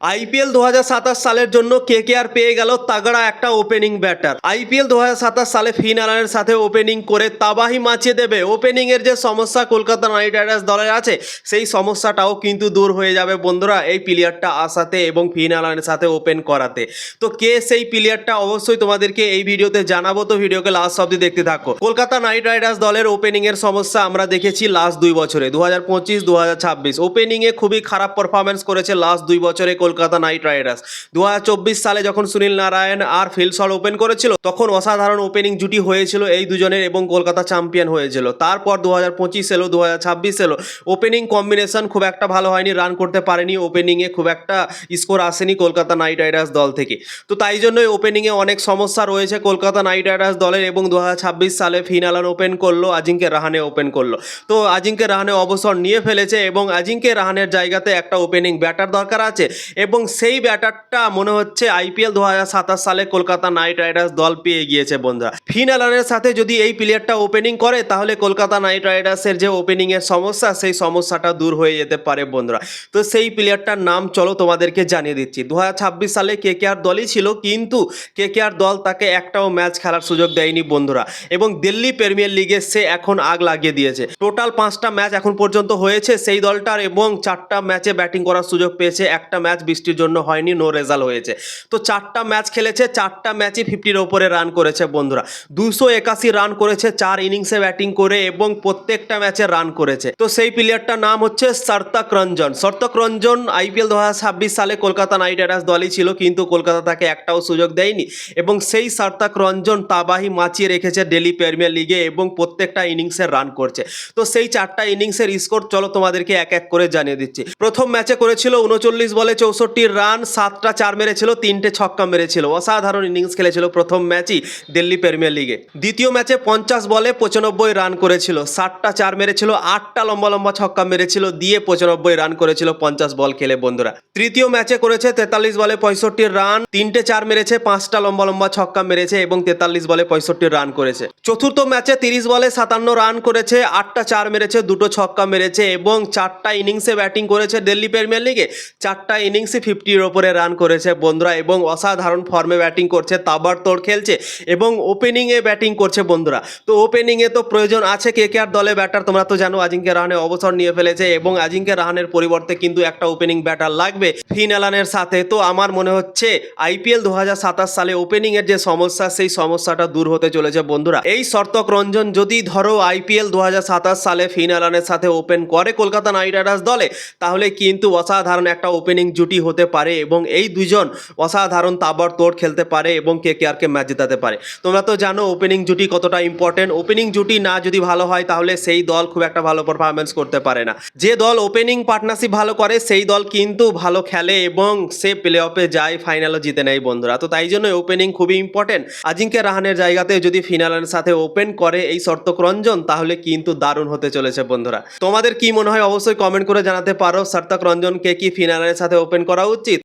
IPL 2027 সালের জন্য KKR পেয়ে গেল তাগড়া একটা ওপেনিং ব্যাটার। আইপিএল 2027 সালে ফিন অ্যালানের সাথে ওপেনিং করে তাবাহি মাচিয়ে দেবে। ওপেনিং এর যে সমস্যা কলকাতা নাইট রাইডার্স দলের আছে সেই সমস্যাটাও কিন্তু দূর হয়ে যাবে বন্ধুরা এই প্লেয়ারটা আসাতে এবং ফিন অ্যালানের সাথে ওপেন করাতে। তো কে সেই প্লেয়ারটা অবশ্যই তোমাদেরকে এই ভিডিওতে জানাবো, তো ভিডিওকে লাস্ট অবধি দেখতে থাকো। কলকাতা নাইট রাইডার্স দলের ওপেনিং এর সমস্যা আমরা দেখেছি লাস্ট 2 বছরে 2025 2026 ওপেনিং এ খুবই খারাপ পারফরমেন্স করেছে লাস্ট 2 বছরে কলকাতা নাইট রাইডার্স। 2024 সালে যখন সুনীল নারায়ণ আর ফিল শট ওপেন করেছিল তখন অসাধারণ ওপেনিং জুটি হয়েছিল এই দুজনের এবং কলকাতা চ্যাম্পিয়ন হয়েছিল। তারপর 2025 এলো 2026 এলো ওপেনিং কম্বিনেশন খুব একটা ভালো হয়নি, রান করতে পারেনি, ওপেনিংয়ে খুব একটা স্কোর আসেনি কলকাতা নাইট রাইডার্স দল থেকে। তো তাই জন্যই ওপেনিংয়ে অনেক সমস্যা রয়েছে কলকাতা নাইট রাইডার্স দলের। এবং 2026 সালে ফিন অ্যালান ওপেন করলো, আজিঙ্কে রাহানে ওপেন করলো। তো আজিঙ্কে রাহানে অবসর নিয়ে ফেলেছে এবং আজিঙ্কে রাহানের জায়গাতে একটা ওপেনিং ব্যাটার দরকার আছে এবং সেই ব্যাটারটা মনে হচ্ছে আইপিএল 2027 সালে কলকাতা নাইট রাইডার্স দল পেয়ে গিয়েছে বন্ধুরা। ফিন অ্যালানের সাথে যদি এই প্লেয়ারটা ওপেনিং করে তাহলে কলকাতা নাইট রাইডার্সের যে ওপেনিং এর সমস্যা সেই সমস্যাটা দূর হয়ে যেতে পারে বন্ধুরা। তো সেই প্লেয়ারটার নাম চলো তোমাদেরকে জানিয়ে দিচ্ছি। 2026 সালে কেকেআর দলই ছিল, কিন্তু কেকেআর দল তাকে একটাও ম্যাচ খেলার সুযোগ দেয়নি বন্ধুরা এবং দিল্লি প্রিমিয়ার লিগে সে এখন আগ লাগিয়ে দিয়েছে। টোটাল 5টা ম্যাচ এখন পর্যন্ত হয়েছে সেই দলটার এবং 4টা ম্যাচে ব্যাটিং করার সুযোগ পেয়েছে। একটা ম্যাচ বৃষ্টির জন্য হয়নি, নো রেজাল্ট হয়েছে। তো 4টা ম্যাচ খেলেছে, 4টা ম্যাচই 50-র ওপরে রান করেছে বন্ধুরা। 281 রান করেছে 4 ইনিংসে ব্যাটিং করে এবং প্রত্যেকটা ম্যাচে রান করেছে। তো সেই প্লেয়ারটার নাম হচ্ছে সার্থক রঞ্জন। সার্থক রঞ্জন আইপিএল 2026 সালে কলকাতা নাইট রাইডার্স দলই ছিল, কিন্তু কলকাতা তাকে একটাও সুযোগ দেয়নি এবং সেই সার্থক রঞ্জন তাবাহি মাচিয়ে রেখেছে দিল্লি প্রিমিয়ার লিগে এবং প্রত্যেকটা ইনিংসে রান করছে। তো সেই 4টা ইনিংসের স্কোর চলো তোমাদেরকে এক এক করে জানিয়ে দিচ্ছি। প্রথম ম্যাচে করেছিল 39 বলে 64 রান, 7টা 4 মেরেছিল, 3টে ছক্কা মেরেছিল। অসাধারণ ইনিংস খেলেছিল প্রথম ম্যাচই দিল্লি প্রিমিয়ার লিগে। দ্বিতীয় ম্যাচে 50 বলে 95 রান করেছিল, 7টা 4 মেরেছিল, 8টা লম্বা লম্বা ছক্কা মেরেছিল, দিয়ে 95 রান করেছিল 50 বল খেলে বন্ধুরা। তৃতীয় ম্যাচে করেছে 43 বলে 65 রান, 3টে 4 মেরেছে, 5টা লম্বা লম্বা ছক্কা মেরেছে এবং 43 বলে 65 রান করেছে। চতুর্থ ম্যাচে 30 বলে 57 রান করেছে, 8টা 4 মেরেছে, 2টো ছক্কা মেরেছে এবং 4টা ইনিংসে ব্যাটিং করেছে দিল্লি প্রিমিয়ার লিগে। 4টা ইনিংসে 50-র ওপরে রান করেছে বন্ধুরা এবং অসাধারণ ফর্মে ব্যাটিং করছে, তাবড়তোড় খেলছে এবং ওপেনিংয়ে ব্যাটিং করছে বন্ধুরা। তো ওপেনিংয়ে তো প্রয়োজন আছে কেকেআর দলে ব্যাটার, তোমরা তো জানো আজিঙ্কে রাহানে অবসর নিয়ে ফেলেছে এবং আজিঙ্কে রাহানের পরিবর্তে কিন্তু একটা ওপেনিং ব্যাটার লাগবে ফিন অ্যালানের সাথে। তো আমার মনে হচ্ছে আইপিএল 2027 সালে ওপেনিংয়ের যে সমস্যা সেই সমস্যাটা দূর হতে চলেছে বন্ধুরা। এই সার্থক রঞ্জন যদি ধরো আইপিএল 2027 সালে ফিন অ্যালানের সাথে ওপেন করে কলকাতা নাইট রাইডার্স দলে তাহলে কিন্তু অসাধারণ একটা ওপেনিং জুটি হতে পারে এবং এই দুজন অসাধারণ তাবড়তোড় খেলতে পারে এবং কেকেআরকে ম্যাচ জেতাতে পারে। তোমরা তো জানো ওপেনিং জুটি কতটা ইম্পর্টেন্ট। ওপেনিং জুটি না যদি ভালো হয় তাহলে সেই দল খুব একটা ভালো পারফরমেন্স করতে পারে না। যে দল ওপেনিং পার্টনারশিপ ভালো করে সেই দল কিন্তু ভালো খেলে এবং সে প্লে অফে যায়, ফাইনালও জিতে নেয় বন্ধুরা। তো তাই জন্য ওপেনিং খুবই ইম্পর্টেন্ট। আজিঙ্কে রাহানের জায়গাতে যদি ফিন অ্যালানের সাথে ওপেন করে এই সার্থক রঞ্জন তাহলে কিন্তু দারুণ হতে চলেছে বন্ধুরা। তোমাদের কি মনে হয় অবশ্যই কমেন্ট করে জানাতে পারো সার্থক রঞ্জনকে কি ফিন অ্যালানের সাথে ওপেন করা উচিত।